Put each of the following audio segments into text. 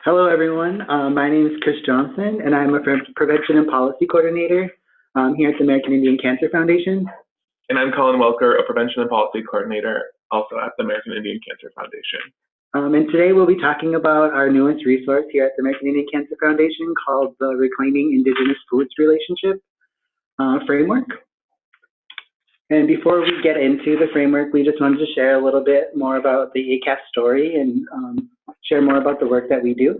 Hello, everyone. My name is Chris Johnson, and I'm a Prevention and Policy Coordinator here at the American Indian Cancer Foundation. And I'm Colin Welker, a Prevention and Policy Coordinator, also at the American Indian Cancer Foundation. And today we'll be talking about our newest resource here at the American Indian Cancer Foundation called the Reclaiming Indigenous Foods Relationship Framework. And before we get into the framework, we just wanted to share a little bit more about the AICAF story and share more about the work that we do.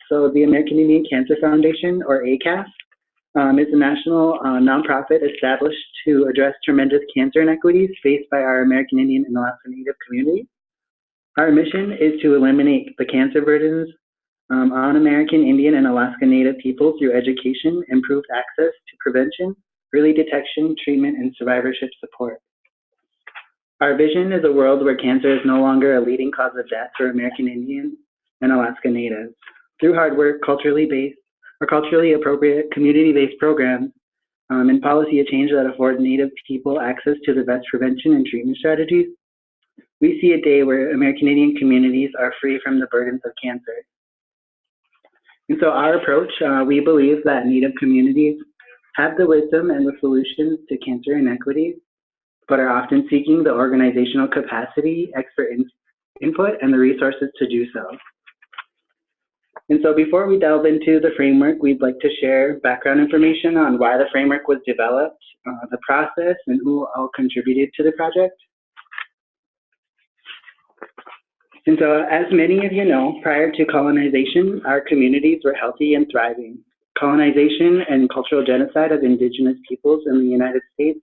So the American Indian Cancer Foundation, or AICAF, is a national nonprofit established to address tremendous cancer inequities faced by our American Indian and Alaska Native community. Our mission is to eliminate the cancer burdens on American Indian and Alaska Native people through education, improved access to prevention, early detection, treatment, and survivorship support. Our vision is a world where cancer is no longer a leading cause of death for American Indian and Alaska Natives. Through hard work, culturally appropriate, community-based programs, and policy change that afford Native people access to the best prevention and treatment strategies, we see a day where American Indian communities are free from the burdens of cancer. And so our approach, we believe that Native communities have the wisdom and the solutions to cancer inequities, but are often seeking the organizational capacity, expert input, and the resources to do so. And so before we delve into the framework, we'd like to share background information on why the framework was developed, the process, and who all contributed to the project. And so as many of you know, prior to colonization, our communities were healthy and thriving. Colonization and cultural genocide of Indigenous peoples in the United States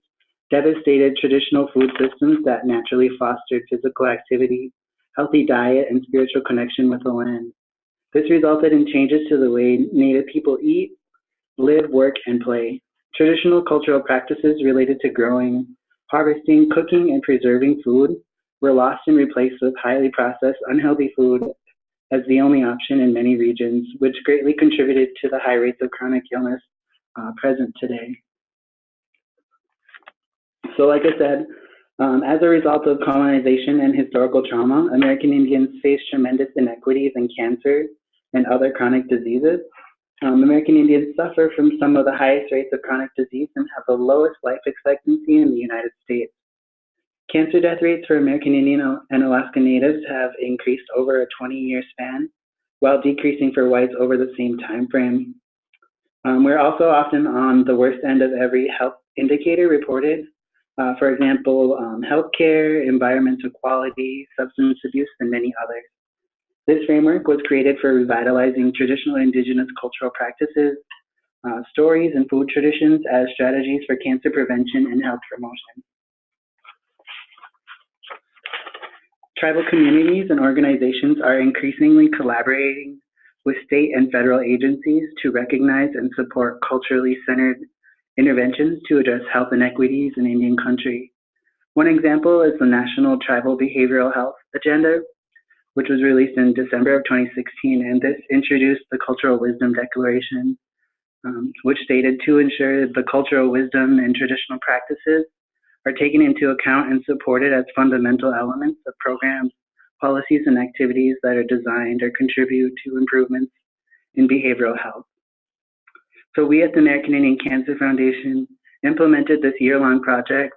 devastated traditional food systems that naturally fostered physical activity, healthy diet, and spiritual connection with the land. This resulted in changes to the way Native people eat, live, work, and play. Traditional cultural practices related to growing, harvesting, cooking, and preserving food were lost and replaced with highly processed, unhealthy food as the only option in many regions, which greatly contributed to the high rates of chronic illness present today. So like I said, as a result of colonization and historical trauma, American Indians face tremendous inequities in cancer and other chronic diseases. American Indians suffer from some of the highest rates of chronic disease and have the lowest life expectancy in the United States. Cancer death rates for American Indian and Alaska Natives have increased over a 20-year span, while decreasing for whites over the same time frame. We're also often on the worst end of every health indicator reported. For example, healthcare, environmental quality, substance abuse, and many others. This framework was created for revitalizing traditional Indigenous cultural practices, stories, and food traditions as strategies for cancer prevention and health promotion. Tribal communities and organizations are increasingly collaborating with state and federal agencies to recognize and support culturally centered interventions to address health inequities in Indian country. One example is the National Tribal Behavioral Health Agenda, which was released in December of 2016, and this introduced the Cultural Wisdom Declaration, which stated to ensure the cultural wisdom and traditional practices are taken into account and supported as fundamental elements of programs, policies, and activities that are designed or contribute to improvements in behavioral health. So we at the American Indian Cancer Foundation implemented this year-long project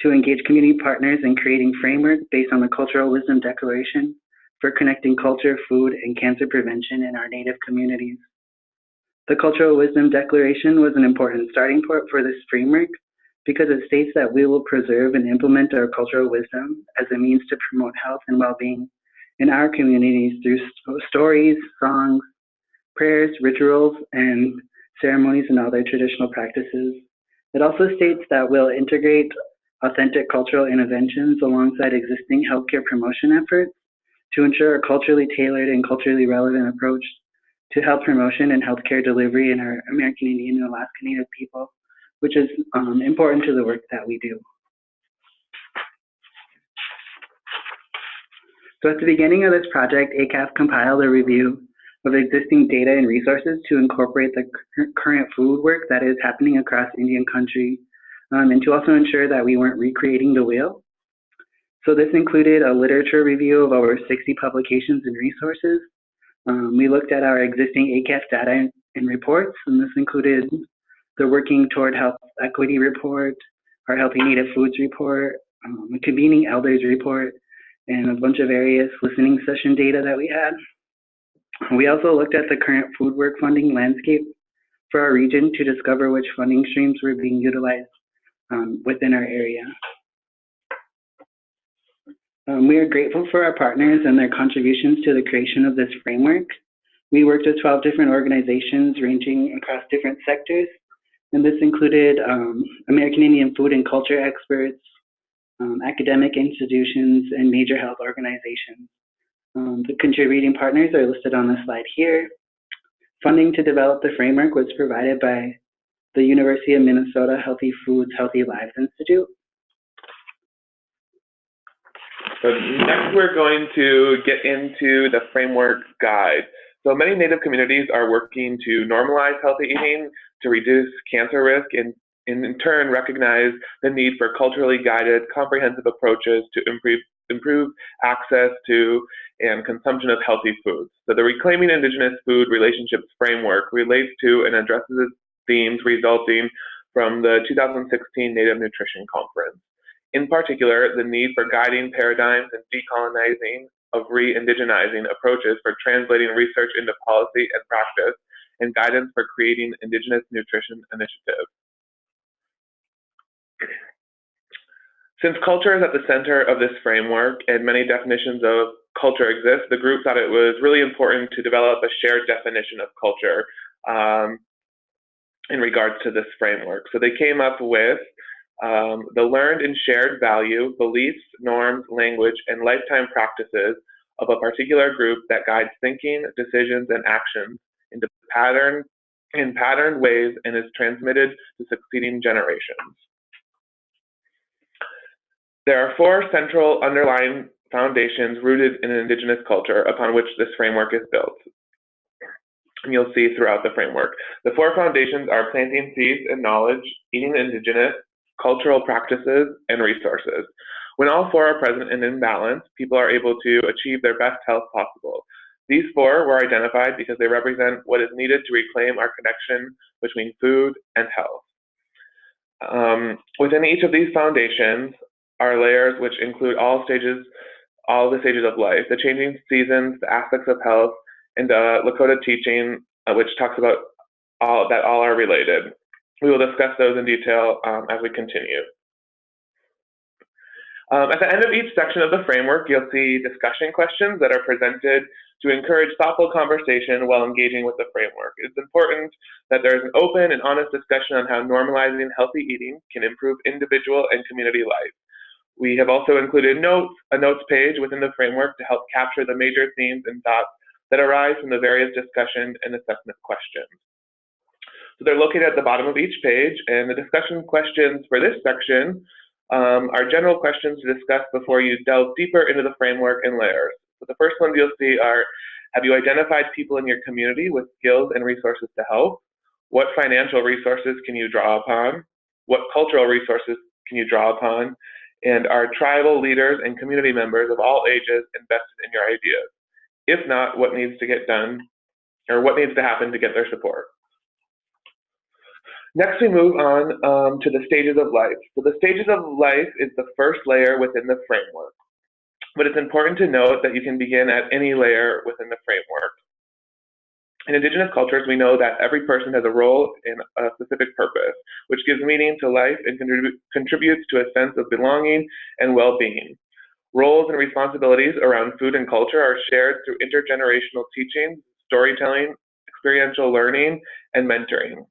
to engage community partners in creating frameworks based on the Cultural Wisdom Declaration for connecting culture, food, and cancer prevention in our Native communities. The Cultural Wisdom Declaration was an important starting point for this framework because it states that we will preserve and implement our cultural wisdom as a means to promote health and well-being in our communities through stories, songs, prayers, rituals, and ceremonies and other traditional practices. It also states that we'll integrate authentic cultural interventions alongside existing healthcare promotion efforts to ensure a culturally tailored and culturally relevant approach to health promotion and healthcare delivery in our American Indian and Alaska Native people, which is important to the work that we do. So at the beginning of this project, AICAF compiled a review of existing data and resources to incorporate the current food work that is happening across Indian country, and to also ensure that we weren't recreating the wheel. So this included a literature review of over 60 publications and resources, We looked at our existing AICAF data and reports, and this included the Working Toward Health Equity report, our Healthy Native Foods report, a Convening Elders report, and a bunch of various listening session data that we had. We also looked at the current food work funding landscape for our region to discover which funding streams were being utilized within our area. We are grateful for our partners and their contributions to the creation of this framework. We worked with 12 different organizations ranging across different sectors, and this included American Indian food and culture experts, academic institutions, and major health organizations. The contributing partners are listed on the slide here. Funding to develop the framework was provided by the University of Minnesota Healthy Foods, Healthy Lives Institute. So next we're going to get into the framework guide. So many Native communities are working to normalize healthy eating, to reduce cancer risk, and in turn recognize the need for culturally guided, comprehensive approaches to improve access to and consumption of healthy foods. So the Reclaiming Indigenous Food Relationships Framework relates to and addresses themes resulting from the 2016 Native Nutrition Conference. In particular, the need for guiding paradigms and decolonizing of re-indigenizing approaches for translating research into policy and practice, and guidance for creating Indigenous nutrition initiatives. Since culture is at the center of this framework and many definitions of culture exist, the group thought it was really important to develop a shared definition of culture in regards to this framework. So they came up with the learned and shared value, beliefs, norms, language, and lifetime practices of a particular group that guides thinking, decisions, and actions into patterned ways and is transmitted to succeeding generations. There are 4 central underlying foundations rooted in Indigenous culture upon which this framework is built. And you'll see throughout the framework. The 4 foundations are planting seeds and knowledge, eating Indigenous, cultural practices, and resources. When all 4 are present and in balance, people are able to achieve their best health possible. These 4 were identified because they represent what is needed to reclaim our connection between food and health. Within each of these foundations are layers which include all the stages of life, the changing seasons, the aspects of health, and Lakota teaching, which talks about all are related. We will discuss those in detail as we continue. At the end of each section of the framework, you'll see discussion questions that are presented to encourage thoughtful conversation while engaging with the framework. It's important that there is an open and honest discussion on how normalizing healthy eating can improve individual and community life. We have also included a notes page within the framework to help capture the major themes and thoughts that arise from the various discussion and assessment questions. So they're located at the bottom of each page, and the discussion questions for this section are general questions to discuss before you delve deeper into the framework and layers. So the first ones you'll see are, have you identified people in your community with skills and resources to help? What financial resources can you draw upon? What cultural resources can you draw upon? And are tribal leaders and community members of all ages invested in your ideas? If not, what needs to get done, or what needs to happen to get their support? Next, we move on to the stages of life. So the stages of life is the first layer within the framework, but it's important to note that you can begin at any layer within the framework. In Indigenous cultures, we know that every person has a role and a specific purpose, which gives meaning to life and contributes to a sense of belonging and well-being. Roles and responsibilities around food and culture are shared through intergenerational teaching, storytelling, experiential learning, and mentoring.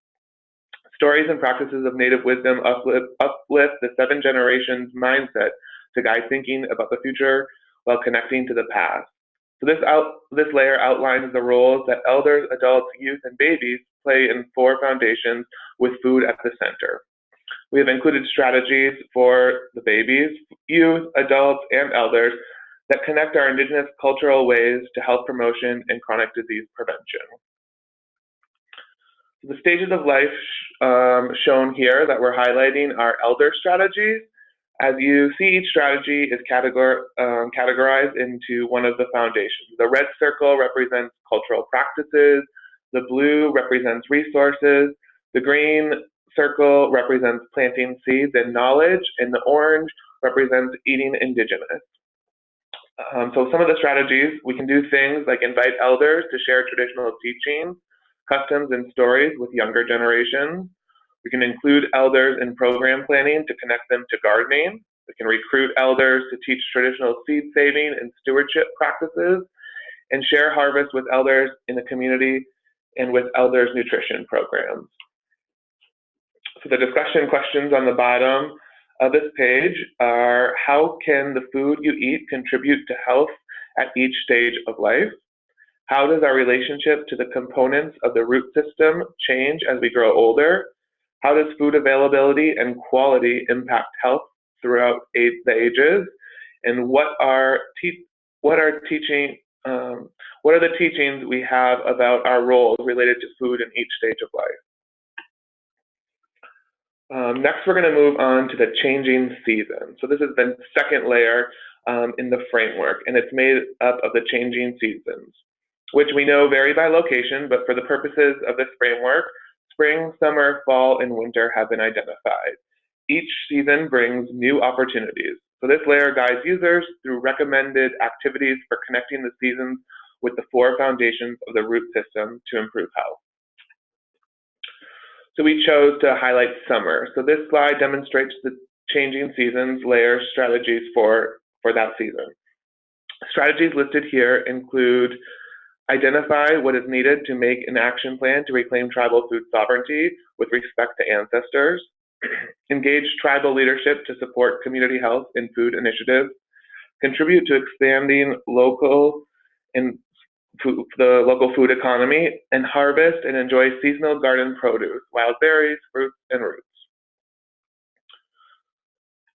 Stories and practices of Native wisdom uplift the 7 generations mindset to guide thinking about the future while connecting to the past. So this layer outlines the roles that elders, adults, youth, and babies play in 4 foundations with food at the center. We have included strategies for the babies, youth, adults, and elders that connect our Indigenous cultural ways to health promotion and chronic disease prevention. The stages of life shown here that we're highlighting are elder strategies, As you see, each strategy is categorized into one of the foundations. The red circle represents cultural practices, the blue represents resources, the green circle represents planting seeds and knowledge, and the orange represents eating indigenous. So some of the strategies, we can do things like invite elders to share traditional teachings, customs, and stories with younger generations. We can include elders in program planning to connect them to gardening. We can recruit elders to teach traditional seed saving and stewardship practices, and share harvest with elders in the community and with elders' nutrition programs. So the discussion questions on the bottom of this page are: how can the food you eat contribute to health at each stage of life? How does our relationship to the components of the root system change as we grow older? How does food availability and quality impact health throughout the ages? And what are the teachings we have about our roles related to food in each stage of life? Next, we're going to move on to the changing season. So this is the second layer in the framework, and it's made up of the changing seasons, which we know vary by location, but for the purposes of this framework, spring, summer, fall, and winter have been identified. Each season brings new opportunities. So this layer guides users through recommended activities for connecting the seasons with the 4 foundations of the root system to improve health. So we chose to highlight summer. So this slide demonstrates the changing seasons layer strategies for that season. Strategies listed here include: identify what is needed to make an action plan to reclaim tribal food sovereignty with respect to ancestors, engage tribal leadership to support community health and food initiatives, contribute to expanding the local food economy, and harvest and enjoy seasonal garden produce, wild berries, fruits, and roots.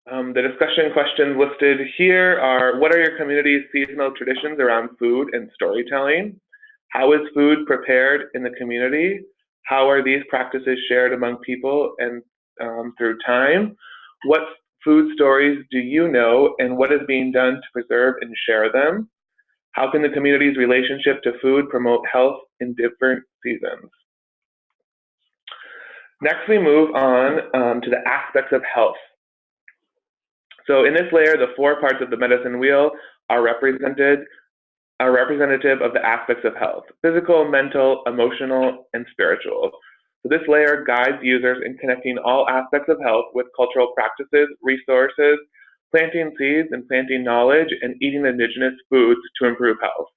The discussion questions listed here are: what are your community's seasonal traditions around food and storytelling? How is food prepared in the community? How are these practices shared among people and through time? What food stories do you know, and what is being done to preserve and share them? How can the community's relationship to food promote health in different seasons? Next, we move on to the aspects of health. So in this layer, the 4 parts of the medicine wheel are representative of the aspects of health: physical, mental, emotional, and spiritual. So this layer guides users in connecting all aspects of health with cultural practices, resources, planting seeds and planting knowledge, and eating indigenous foods to improve health.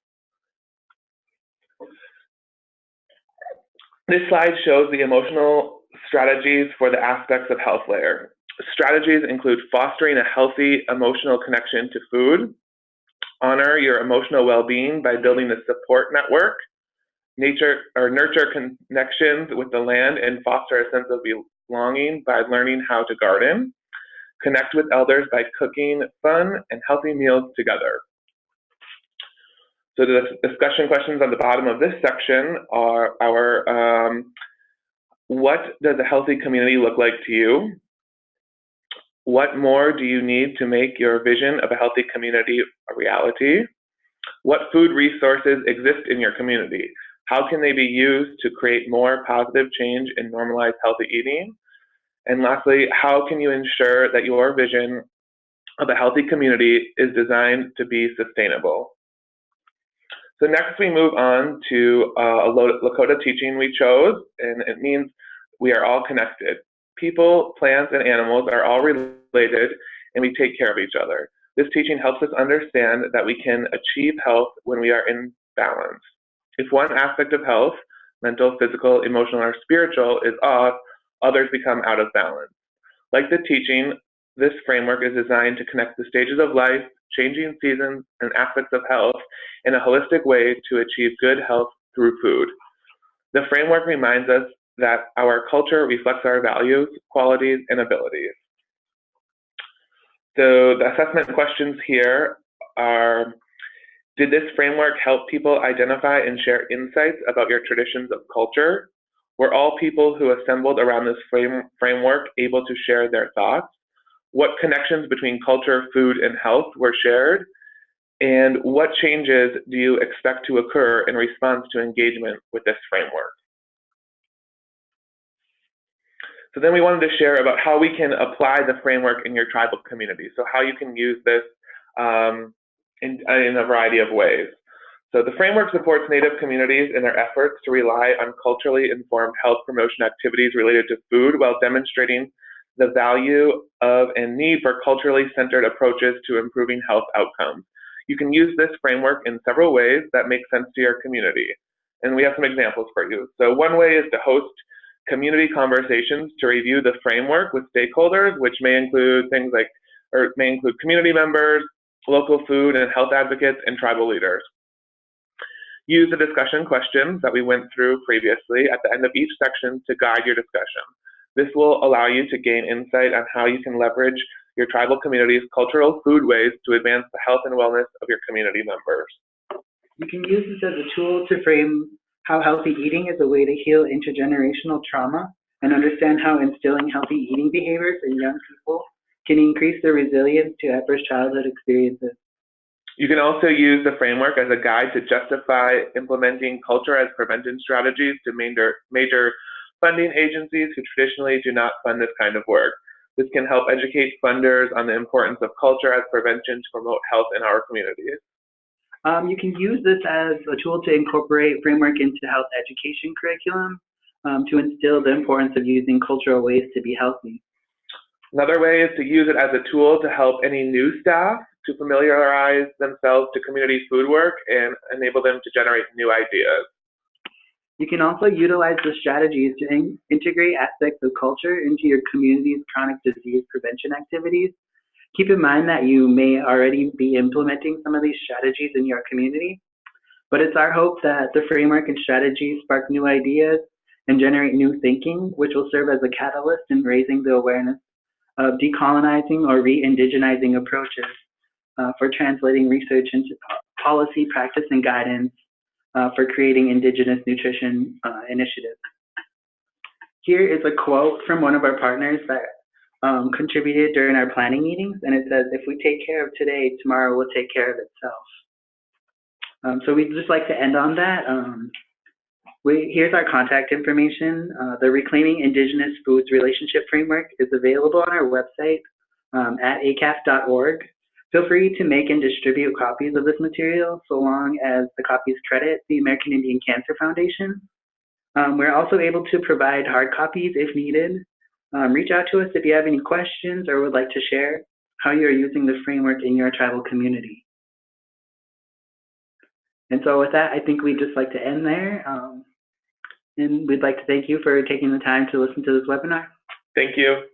This slide shows the emotional strategies for the aspects of health layer. Strategies include fostering a healthy emotional connection to food, honor your emotional well-being by building a support network, nurture connections with the land and foster a sense of belonging by learning how to garden, connect with elders by cooking fun and healthy meals together. So the discussion questions on the bottom of this section are what does a healthy community look like to you? What more do you need to make your vision of a healthy community a reality? What food resources exist in your community? How can they be used to create more positive change and normalize healthy eating? And lastly, how can you ensure that your vision of a healthy community is designed to be sustainable? So next we move on to a Lakota teaching we chose, and it means we are all connected. People, plants, and animals are all related, and we take care of each other. This teaching helps us understand that we can achieve health when we are in balance. If one aspect of health, mental, physical, emotional, or spiritual, is off, others become out of balance. Like the teaching, this framework is designed to connect the stages of life, changing seasons, and aspects of health in a holistic way to achieve good health through food. The framework reminds us that our culture reflects our values, qualities, and abilities. So the assessment questions here are: did this framework help people identify and share insights about your traditions of culture? Were all people who assembled around this framework able to share their thoughts? what connections between culture, food, and health were shared, and what changes do you expect to occur in response to engagement with this framework? So then we wanted to share about how we can apply the framework in your tribal community, so how you can use this in a variety of ways. So the framework supports Native communities in their efforts to rely on culturally informed health promotion activities related to food while demonstrating the value of and need for culturally centered approaches to improving health outcomes. You can use this framework in several ways that make sense to your community. And we have some examples for you. So one way is to host community conversations to review the framework with stakeholders, which may include things like, or may include community members, local food and health advocates, and tribal leaders. Use the discussion questions that we went through previously at the end of each section to guide your discussion. This will allow you to gain insight on how you can leverage your tribal community's cultural food ways to advance the health and wellness of your community members. You can use this as a tool to frame how healthy eating is a way to heal intergenerational trauma and understand how instilling healthy eating behaviors in young people can increase their resilience to adverse childhood experiences. You can also use the framework as a guide to justify implementing culture as prevention strategies to major funding agencies who traditionally do not fund this kind of work. This can help educate funders on the importance of culture as prevention to promote health in our communities. You can use this as a tool to incorporate framework into health education curriculum to instill the importance of using cultural ways to be healthy. Another way is to use it as a tool to help any new staff to familiarize themselves to community food work and enable them to generate new ideas. You can also utilize the strategies to integrate aspects of culture into your community's chronic disease prevention activities. Keep in mind that you may already be implementing some of these strategies in your community, but it's our hope that the framework and strategies spark new ideas and generate new thinking, which will serve as a catalyst in raising the awareness of decolonizing or re-indigenizing approaches for translating research into policy, practice, and guidance for creating Indigenous nutrition initiatives. Here is a quote from one of our partners that contributed during our planning meetings, and it says, "If we take care of today, tomorrow will take care of itself." So we'd just like to end on that. Here's our contact information. The Reclaiming Indigenous Foods Relationship Framework is available on our website at acaf.org. Feel free to make and distribute copies of this material so long as the copies credit the American Indian Cancer Foundation. We're also able to provide hard copies if needed. Reach out to us if you have any questions or would like to share how you're using the framework in your tribal community. And so with that, I think we'd just like to end there. And we'd like to thank you for taking the time to listen to this webinar. Thank you.